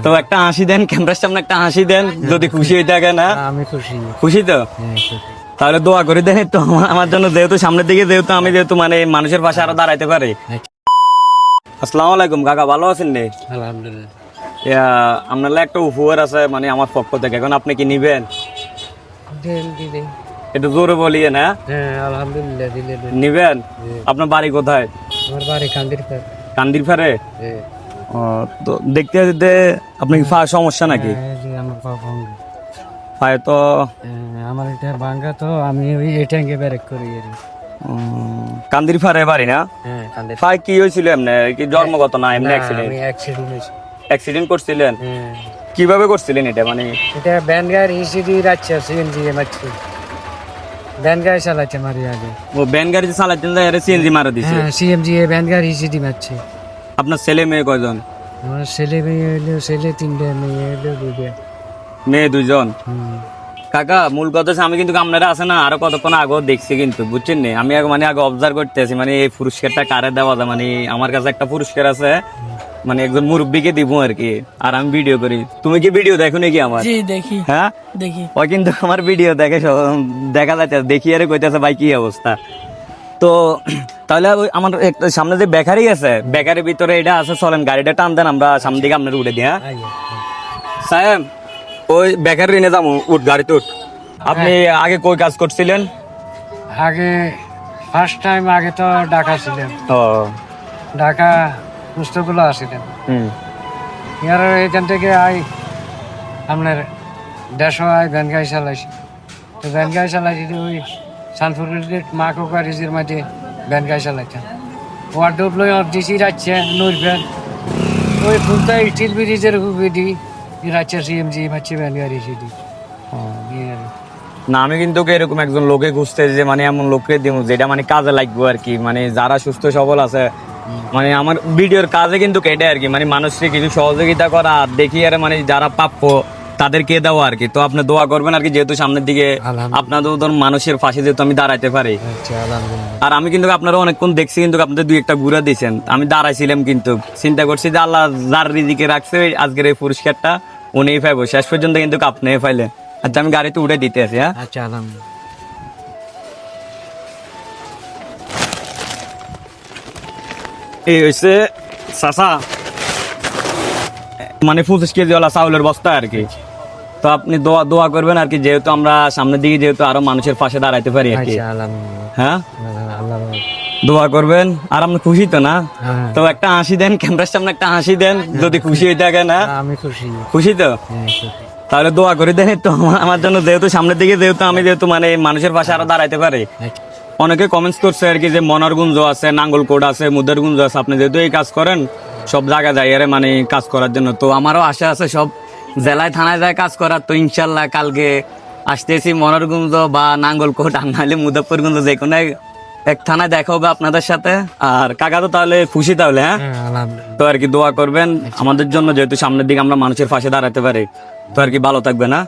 তো একটা হাসি দেন, ক্যামেরার সামনে একটা হাসি দেন, যদি খুশি হয়ে থাকে না। আমি খুশি। খুশি তো? তাহলে দোয়া করে দেন তো আমার জন্য, যেহেতু সামনের দিকে যেহেতু আমি যেহেতু মানে মানুষের পাশে আরো দাঁড়াইতে পারি। আসসালামু আলাইকুম কাকা, ভালো আছেন রে? আলহামদুলিল্লাহ। আপনার একটা উপহার আছে মানে আমার পক্ষ থেকে, এখন আপনি কি নিবেন? একটু জোরে বলিয়ে না। হ্যাঁ আলহামদুলিল্লাহ দিলে নিবেন? আপনার বাড়ি কোথায়? আমার বাড়ি কান্দির পার। কান্দির ফারে? তো দেখতে দেখতে আপনার কি পায়ে সমস্যা নাকি? আমার পা ভাঙা। পায়ে তো আমার এটা ভাঙা, তো আমি ওই এটাকে ব্যারেক করি আর কান্দির ফারে বাড়ি না? হ্যাঁ কান্দির। পায়ে কি হয়েছিল এমনি? কি জন্মগত না এমনি অ্যাক্সিডেন্ট? আমি অ্যাক্সিডেন্ট হয়েছে। অ্যাক্সিডেন্ট করছিলেন? হ্যাঁ। কিভাবে করছিলেন এটা মানে? এটা ব্যান গাড়ি ইসিডি রাখছে, সিএনজি মারছে। ব্যান গাড়ি চালাচ্ছে মারি আগে। ও ব্যান গাড়ি চালাচ্ছেন, এর সিএনজি মারা দিছে? হ্যাঁ সিএমজি ব্যান গাড়ি ইসিডি মারছে। আপনার ছেলে মেয়ে কয়জন? আমার ছেলে মেয়ে হলো, ছেলে তিনটে, মেয়ে হলো দুইটা। মেয়ে দুইজন। কাকা মূল কথা হচ্ছে, আমি কিন্তু আপনারা আছে না আরো কতক্ষণ আগেও দেখছি কিন্তু, বুঝছেন নি? আমি আগে অবজার্ভ করতেছি মানে এই পুরস্কারটা কারে দেওয়া যায়, মানে আমার কাছে একটা পুরস্কার আছে, মানে একজন মুরব্বীকে দিব আর কি, আর আমি ভিডিও করি। তুমি কি ভিডিও দেখো নাকি আমার? জি দেখি। হ্যাঁ দেখি। ও কিন্তু আমার ভিডিও দেখে, দেখা যাচ্ছে, দেখি আরে কইতেছে ভাই কি অবস্থা। তো তাহলে ওই আমার একটা সামনে যে বেকারি আছে, বেকারির ভিতরে এটা আছে, চলেন গাড়িটা টান দেন, আমরা সামনে দিকে আপনার উঠে দিই। হ্যাঁ সাহেব, ওই বেকারি এনে যাবো, উঠ গাড়িতে উঠ। আপনি আগে কই কাজ করছিলেন? আগে ফার্স্ট টাইম আগে তো ঢাকা ছিলেন, ও ঢাকা পুস্তকগুলো আসিলেন। হুম। ইয়ার এখান থেকে আই আপনার 150 আই ভ্যান গাড়ি চালাইছি। তো ভ্যান গাড়ি চালাইছি তো ওই সানফুরের মা কোকা রিজির মাঝে ভ্যান গাড়ি চালাইতাম। ওয়ার্ডোপ লই ডিসি রাখছে নইবেন ওই ফুলতা স্টিল ব্রিজের হুবিডি রাখছে সিএমজি মারছে ভ্যান গাড়ি সিডি। না আমি কিন্তু এরকম একজন লোকে খুঁজতে, যে মানে এমন লোককে দিব যেটা মানে কাজে লাগবে আর কি, মানে যারা সুস্থ সবল আছে, মানে আমার ভিডিওর কাজে কিন্তু কেটে আর কি, মানে মানুষকে কিছু সহযোগিতা করা, আর দেখি আর মানে যারা প্রাপ্য তাদেরকে দেওয়া আর কি। তো আপনি দোয়া করবেন আর কি, যেহেতু সামনের দিকে আপনাদের ধর মানুষের পাশে যেহেতু আমি দাঁড়াইতে পারি। আর আমি কিন্তু আপনারা অনেকক্ষণ দেখছি, কিন্তু আপনাদের দুই একটা ঘুরা দিয়েছেন, আমি দাঁড়াইছিলাম কিন্তু চিন্তা করছি যে আল্লাহ যার রিজিকে রাখছে আজকের এই পুরস্কারটা উনি পাইবো, শেষ পর্যন্ত কিন্তু আপনি পাইলেন। আচ্ছা আমি গাড়িতে উঠে দিতে আছি। হ্যাঁ আচ্ছা আলহামদুলিল্লাহ। এই হচ্ছে চাচা, মানে 25 কেজি ওলা চাউলের বস্তা আর কি। তো আপনি দোয়া করবেন আর কি, যেহেতু আমরা সামনের দিকে যেহেতু আরো মানুষের পাশে দাঁড়াইতে পারি আর কি। আচ্ছা আলহামদুলিল্লাহ। হ্যাঁ আল্লাহ দোয়া করবেন। আর আপনি খুশি তো না? হ্যাঁ। তো একটা হাসি দেন, ক্যামেরার সামনে একটা হাসি দেন, যদি খুশি হয়ে থাকে না। আমি খুশি। খুশি তো? হ্যাঁ খুশি। তাহলে দোয়া করে দেন তো আমার জন্য, যেহেতু সামনের দিকে যেহেতু আমি যেহেতু মানে মানুষের পাশে আরো দাঁড়াইতে পারি। অনেকে কমেন্টস করছে আর কি যে মনারগুঞ্জ আছে, নাঙ্গলকোট আছে, মুদারগুঞ্জ আছে, আপনি যেহেতু এই কাজ করেন সব জায়গা যাই আরে মানে কাজ করার জন্য। তো আমারও আশা আছে সব জেলায় থানায় যায় কাজ করার। তো ইনশাল্লাহ কালকে আসতেছি মনারগুঞ্জ বা নাঙ্গলকোট, আর নাহলে মুজাফফরগঞ্জ, যে কোনো এক থানায় দেখা হবে আপনাদের সাথে। আর কাকা তো তাহলে খুশি তাহলে? হ্যাঁ তো আর কি দোয়া করবেন আমাদের জন্য, যেহেতু সামনের দিকে আমরা মানুষের পাশে দাঁড়াতে পারি। তো আর কি ভালো থাকবে না?